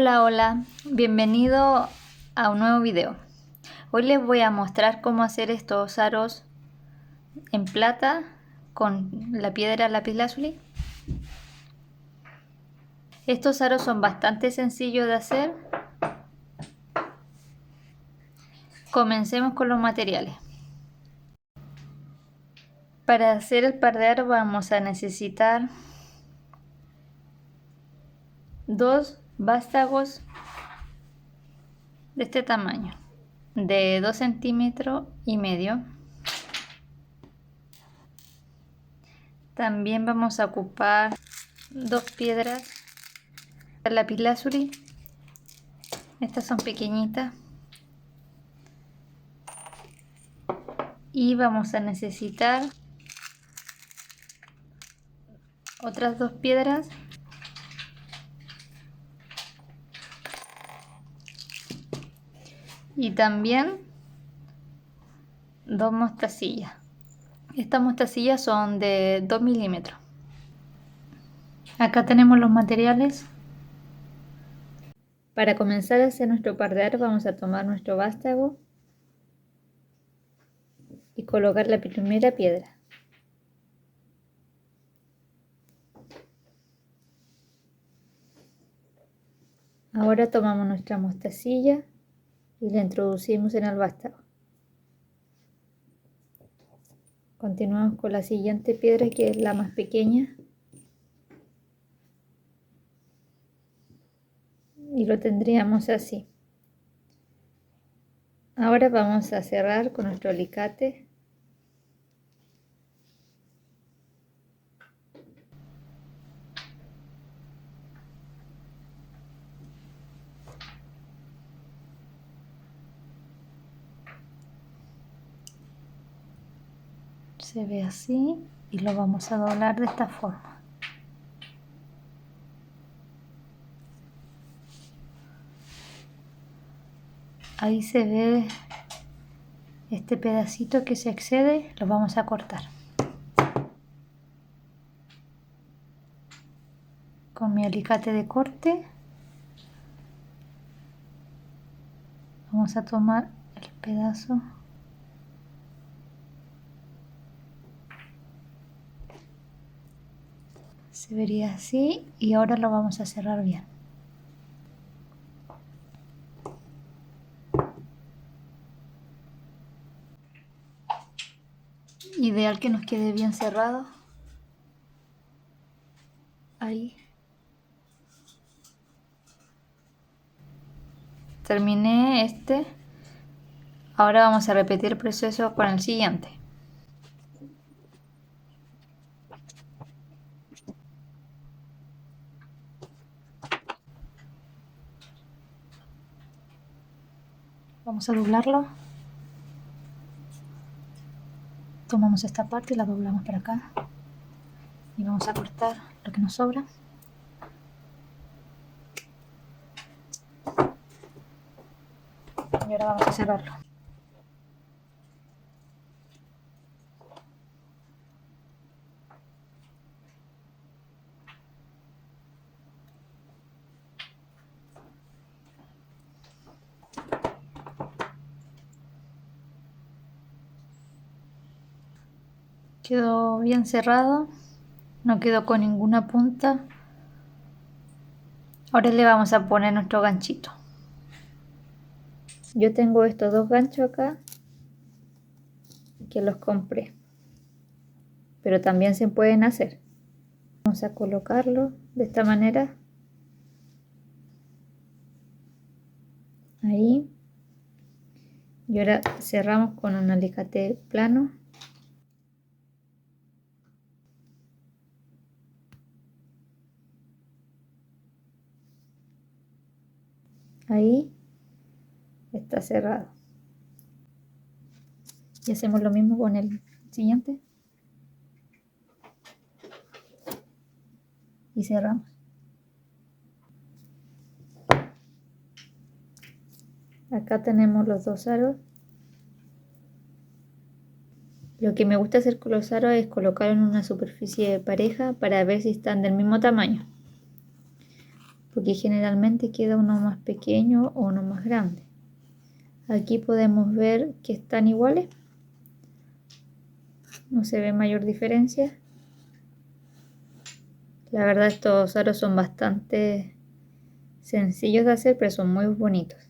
Hola, hola, bienvenido a un nuevo video. Hoy les voy a mostrar cómo hacer estos aros en plata con la piedra lapislázuli. Estos aros son bastante sencillos de hacer. Comencemos con los materiales. Para hacer el par de aros vamos a necesitar dos vástagos de este tamaño, de 2,5 centímetros. También vamos a ocupar dos piedras lapislázuli. Estas son pequeñitas. Y vamos a necesitar otras dos piedras y también dos mostacillas. Estas mostacillas son de 2 milímetros. Acá tenemos los materiales. Para comenzar a hacer nuestro par de aros vamos a tomar nuestro vástago y colocar la primera piedra. Ahora tomamos nuestra mostacilla y la introducimos en el vástago. Continuamos con la siguiente piedra, que es la más pequeña, y lo tendríamos así. Ahora vamos a cerrar con nuestro alicate. Se ve así y lo vamos a doblar de esta forma. Ahí se ve este pedacito que se excede, lo vamos a cortar. Con mi alicate de corte vamos a tomar el pedazo . Se vería así y ahora lo vamos a cerrar bien. Ideal que nos quede bien cerrado. Ahí. Terminé este. Ahora vamos a repetir el proceso con el siguiente. Vamos a doblarlo. Tomamos esta parte y la doblamos para acá. Y vamos a cortar lo que nos sobra. Y ahora vamos a cerrarlo. Quedó bien cerrado, no quedó con ninguna punta. Ahora le vamos a poner nuestro ganchito. Yo tengo estos dos ganchos acá que los compré, pero también se pueden hacer. Vamos a colocarlo de esta manera. Ahí. Y ahora cerramos con un alicate plano. Ahí está cerrado. Y hacemos lo mismo con el siguiente. Y cerramos. Acá tenemos los dos aros. Lo que me gusta hacer con los aros es colocar en una superficie pareja para ver si están del mismo tamaño. porque generalmente queda uno más pequeño o uno más grande. Aquí podemos ver que están iguales, no se ve mayor diferencia. La verdad estos aros son bastante sencillos de hacer, pero son muy bonitos.